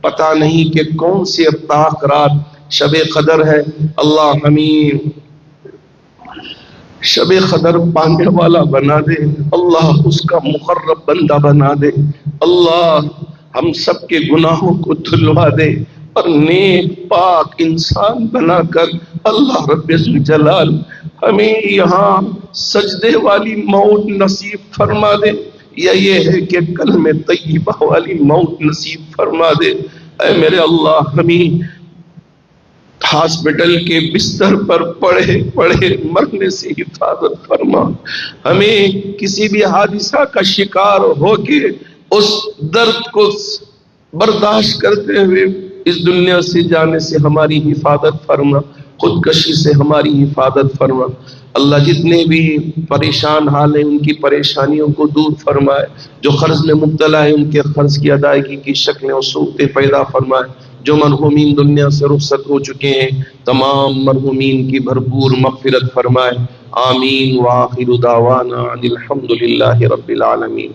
پتہ نہیں کہ کون سی اتاق رات شب قدر ہے. اللہ ہمیں شب قدر پانے والا بنا دے. اللہ اس کا مقرب بندہ بنا دے. اللہ ہم سب کے گناہوں کو دھلوا دے اور نیک پاک انسان بنا کر اللہ رب الجلال ہمیں یہاں سجدے والی موت نصیب فرما دے، یا یہ ہے کہ کلمہ طیبہ والی موت نصیب فرما دے. اے میرے اللہ ہمیں ہاسپٹل کے بستر پر پڑے پڑے مرنے سے حفاظت فرما. ہمیں کسی بھی حادثہ کا شکار ہو کے اس درد کو برداشت کرتے ہوئے اس دنیا سے جانے سے ہماری حفاظت فرما، خودکشی سے ہماری حفاظت فرما. اللہ جتنے بھی پریشان حال ہیں ان کی پریشانیوں کو دور فرمائے، جو قرض میں مبتلا ہے ان کے قرض کی ادائیگی کی شکلیں و صورتیں پیدا فرمائے. جو مرحومین دنیا سے رخصت ہو چکے ہیں تمام مرحومین کی بھرپور مغفرت فرمائے. آمین. وآخر دعوانا ان الحمد للہ رب العالمین.